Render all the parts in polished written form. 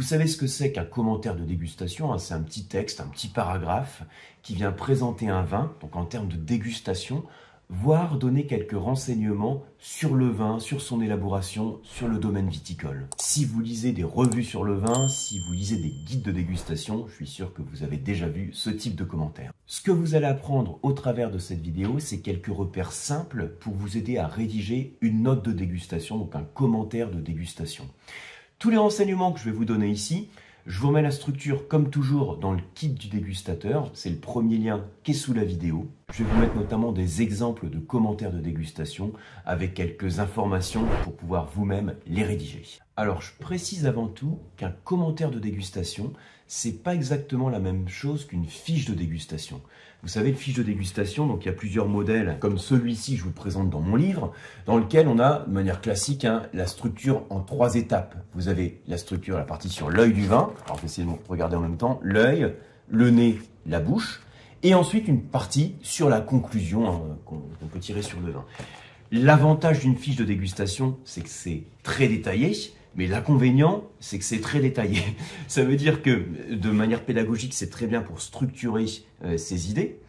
Vous savez ce que c'est qu'un commentaire de dégustation, hein? C'est un petit texte, un petit paragraphe qui vient présenter un vin, donc en termes de dégustation, voire donner quelques renseignements sur le vin, sur son élaboration, sur le domaine viticole. Si vous lisez des revues sur le vin, si vous lisez des guides de dégustation, je suis sûr que vous avez déjà vu ce type de commentaires. Ce que vous allez apprendre au travers de cette vidéo, c'est quelques repères simples pour vous aider à rédiger une note de dégustation, donc un commentaire de dégustation. Tous les renseignements que je vais vous donner ici, je vous remets la structure comme toujours dans le kit du dégustateur, c'est le premier lien qui est sous la vidéo. Je vais vous mettre notamment des exemples de commentaires de dégustation avec quelques informations pour pouvoir vous-même les rédiger. Alors je précise avant tout qu'un commentaire de dégustation, c'est pas exactement la même chose qu'une fiche de dégustation. Vous savez, le fiche de dégustation, donc il y a plusieurs modèles, comme celui-ci que je vous présente dans mon livre, dans lequel on a, de manière classique, la structure en 3 étapes. Vous avez la structure, la partie sur l'œil du vin, alors je vais essayer de regarder en même temps, l'œil, le nez, la bouche, et ensuite une partie sur la conclusion qu'on peut tirer sur le vin. L'avantage d'une fiche de dégustation, c'est que c'est très détaillé, mais l'inconvénient, c'est que c'est très détaillé. Ça veut dire que, de manière pédagogique, c'est très bien pour structurer ses idées.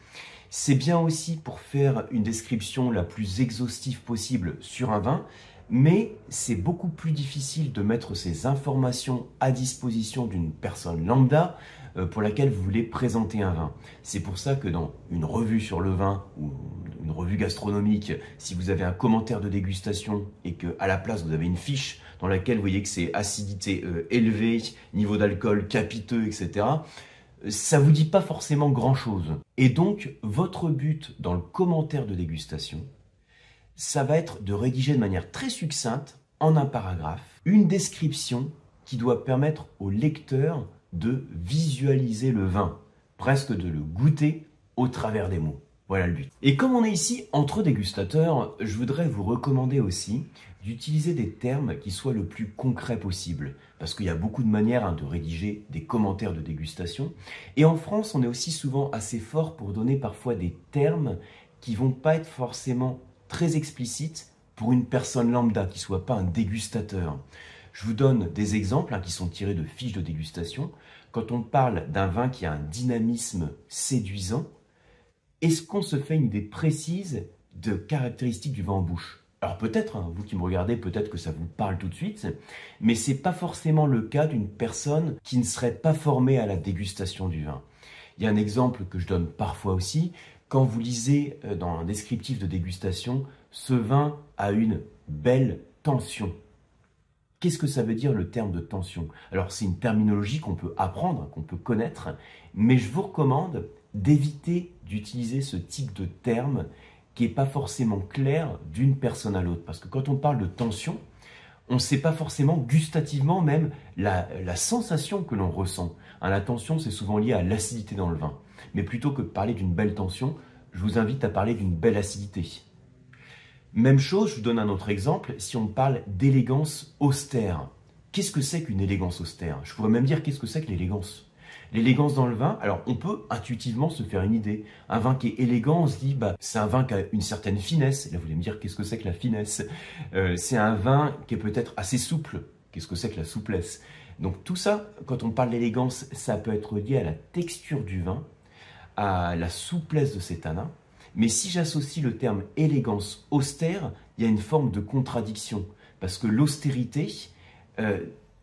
C'est bien aussi pour faire une description la plus exhaustive possible sur un vin, mais c'est beaucoup plus difficile de mettre ces informations à disposition d'une personne lambda pour laquelle vous voulez présenter un vin. C'est pour ça que dans une revue sur le vin ou une revue gastronomique, si vous avez un commentaire de dégustation et qu'à la place vous avez une fiche dans laquelle vous voyez que c'est acidité élevée, niveau d'alcool capiteux, etc., ça ne vous dit pas forcément grand-chose. Et donc, votre but dans le commentaire de dégustation, ça va être de rédiger de manière très succincte, en un paragraphe, une description qui doit permettre au lecteur de visualiser le vin, presque de le goûter au travers des mots. Voilà le but. Et comme on est ici entre dégustateurs, je voudrais vous recommander aussi d'utiliser des termes qui soient le plus concrets possible. Parce qu'il y a beaucoup de manières de rédiger des commentaires de dégustation. Et en France, on est aussi souvent assez fort pour donner parfois des termes qui vont pas être forcément très explicites pour une personne lambda, qui ne soit pas un dégustateur. Je vous donne des exemples qui sont tirés de fiches de dégustation. Quand on parle d'un vin qui a un dynamisme séduisant, est-ce qu'on se fait une idée précise de caractéristiques du vin en bouche? Alors peut-être, vous qui me regardez, peut-être que ça vous parle tout de suite, mais ce n'est pas forcément le cas d'une personne qui ne serait pas formée à la dégustation du vin. Il y a un exemple que je donne parfois aussi, quand vous lisez dans un descriptif de dégustation, ce vin a une belle tension. Qu'est-ce que ça veut dire le terme de tension? Alors c'est une terminologie qu'on peut apprendre, qu'on peut connaître, mais je vous recommande d'éviter d'utiliser ce type de terme qui n'est pas forcément clair d'une personne à l'autre. Parce que quand on parle de tension, on ne sait pas forcément gustativement même la sensation que l'on ressent. La tension, c'est souvent lié à l'acidité dans le vin. Mais plutôt que de parler d'une belle tension, je vous invite à parler d'une belle acidité. Même chose, je vous donne un autre exemple, si on parle d'élégance austère. Qu'est-ce que c'est qu'une élégance austère? Je pourrais même dire qu'est-ce que c'est que l'élégance? L'élégance dans le vin, alors on peut intuitivement se faire une idée. Un vin qui est élégant, on se dit, c'est un vin qui a une certaine finesse. Et là, vous allez me dire, qu'est-ce que c'est que la finesse? C'est un vin qui est peut-être assez souple. Qu'est-ce que c'est que la souplesse? Donc tout ça, quand on parle d'élégance, ça peut être lié à la texture du vin, à la souplesse de ses tanins. Mais si j'associe le terme élégance austère, il y a une forme de contradiction. Parce que l'austérité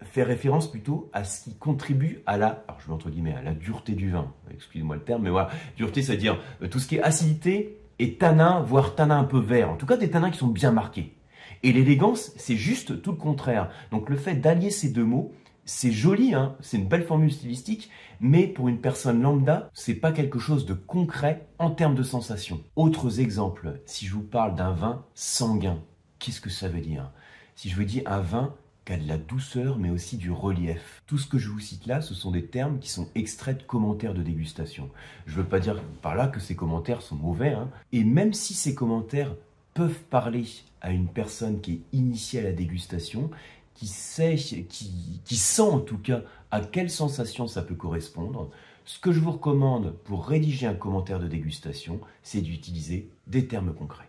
fait référence plutôt à ce qui contribue à la, alors je mets entre guillemets, à la dureté du vin. Excusez-moi le terme, mais voilà, dureté, c'est-à-dire tout ce qui est acidité et tanin, voire tanin un peu vert. En tout cas, des tanins qui sont bien marqués. Et l'élégance, c'est juste tout le contraire. Donc le fait d'allier ces deux mots, c'est joli, c'est une belle formule stylistique, mais pour une personne lambda, c'est pas quelque chose de concret en termes de sensation. Autres exemples, si je vous parle d'un vin sanguin, qu'est-ce que ça veut dire? Si je vous dis un vin qui a de la douceur, mais aussi du relief. Tout ce que je vous cite là, ce sont des termes qui sont extraits de commentaires de dégustation. Je ne veux pas dire par là que ces commentaires sont mauvais, Et même si ces commentaires peuvent parler à une personne qui est initiée à la dégustation, qui sent en tout cas à quelle sensation ça peut correspondre, ce que je vous recommande pour rédiger un commentaire de dégustation, c'est d'utiliser des termes concrets.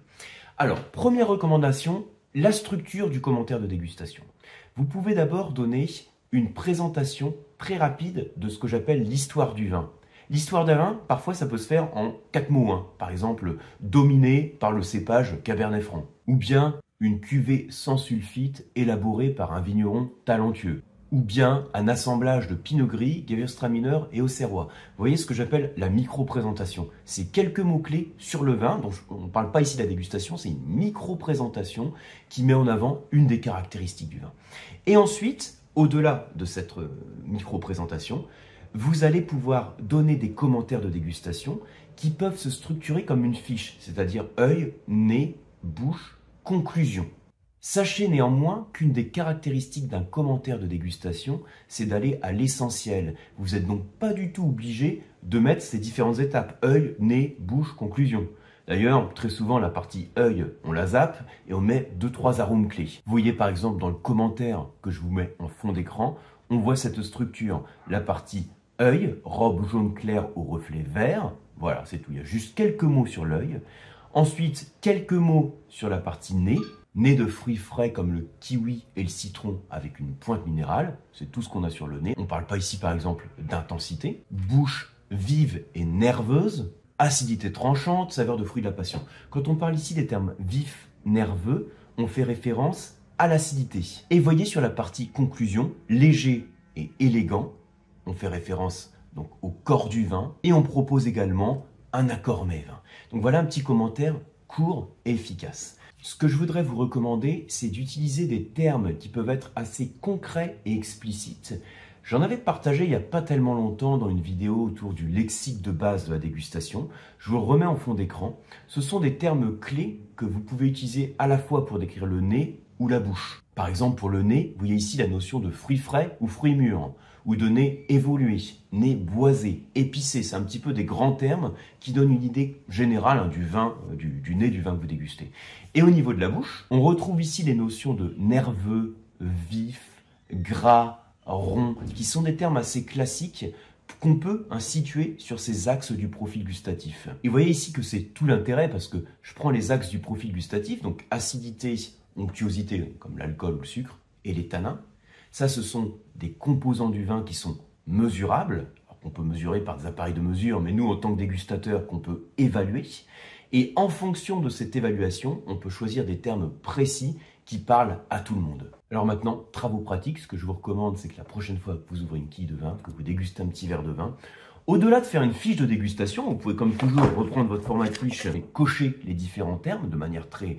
Alors, première recommandation, la structure du commentaire de dégustation. Vous pouvez d'abord donner une présentation très rapide de ce que j'appelle l'histoire du vin. L'histoire d'un vin, parfois, ça peut se faire en 4 mots. Par exemple, dominé par le cépage Cabernet Franc. Ou bien une cuvée sans sulfite élaborée par un vigneron talentueux. Ou bien un assemblage de Pinot Gris, Gewürztraminer et Auxerrois. Vous voyez ce que j'appelle la micro-présentation. C'est quelques mots-clés sur le vin, dont on ne parle pas ici de la dégustation, c'est une micro-présentation qui met en avant une des caractéristiques du vin. Et ensuite, au-delà de cette micro-présentation, vous allez pouvoir donner des commentaires de dégustation qui peuvent se structurer comme une fiche, c'est-à-dire œil, nez, bouche, conclusion. Sachez néanmoins qu'une des caractéristiques d'un commentaire de dégustation, c'est d'aller à l'essentiel. Vous n'êtes donc pas du tout obligé de mettre ces différentes étapes, œil, nez, bouche, conclusion. D'ailleurs, très souvent, la partie œil, on la zappe et on met 2-3 arômes clés. Vous voyez par exemple dans le commentaire que je vous mets en fond d'écran, on voit cette structure, la partie œil, robe jaune clair au reflet vert. Voilà, c'est tout. Il y a juste quelques mots sur l'œil. Ensuite, quelques mots sur la partie nez. Nez de fruits frais comme le kiwi et le citron avec une pointe minérale. C'est tout ce qu'on a sur le nez. On ne parle pas ici, par exemple, d'intensité. Bouche vive et nerveuse. Acidité tranchante, saveur de fruits de la passion. Quand on parle ici des termes vifs, nerveux, on fait référence à l'acidité. Et voyez sur la partie conclusion, léger et élégant. On fait référence donc au corps du vin et on propose également un accord mets-vin. Donc voilà un petit commentaire court et efficace. Ce que je voudrais vous recommander, c'est d'utiliser des termes qui peuvent être assez concrets et explicites. J'en avais partagé il n'y a pas tellement longtemps dans une vidéo autour du lexique de base de la dégustation. Je vous le remets en fond d'écran. Ce sont des termes clés que vous pouvez utiliser à la fois pour décrire le nez ou la bouche. Par exemple, pour le nez, vous voyez ici la notion de fruits frais ou fruits mûrs, ou de nez évolué, nez boisé, épicé. C'est un petit peu des grands termes qui donnent une idée générale du vin, du nez du vin que vous dégustez. Et au niveau de la bouche, on retrouve ici les notions de nerveux, vif, gras, rond, qui sont des termes assez classiques qu'on peut situer sur ces axes du profil gustatif. Et vous voyez ici que c'est tout l'intérêt parce que je prends les axes du profil gustatif, donc acidité, onctuosité, comme l'alcool ou le sucre, et les tanins. Ça, ce sont des composants du vin qui sont mesurables, qu'on peut mesurer par des appareils de mesure, mais nous, en tant que dégustateurs, qu'on peut évaluer. Et en fonction de cette évaluation, on peut choisir des termes précis qui parlent à tout le monde. Alors maintenant, travaux pratiques, ce que je vous recommande, c'est que la prochaine fois que vous ouvrez une quille de vin, que vous dégustez un petit verre de vin, au-delà de faire une fiche de dégustation, vous pouvez comme toujours reprendre votre format de fiche et cocher les différents termes de manière très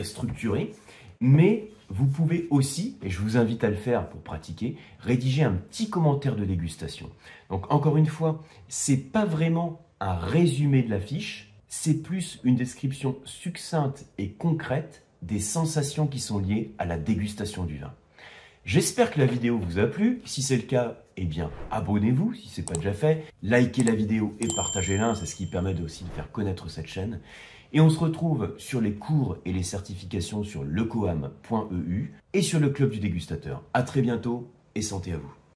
structurée. Mais vous pouvez aussi, et je vous invite à le faire pour pratiquer, rédiger un petit commentaire de dégustation. Donc encore une fois, c'est pas vraiment un résumé de la fiche, c'est plus une description succincte et concrète des sensations qui sont liées à la dégustation du vin. J'espère que la vidéo vous a plu. Si c'est le cas, eh bien abonnez-vous si ce n'est pas déjà fait. Likez la vidéo et partagez-la, c'est ce qui permet aussi de faire connaître cette chaîne. Et on se retrouve sur les cours et les certifications sur lecoam.eu et sur le club du dégustateur. À très bientôt et santé à vous.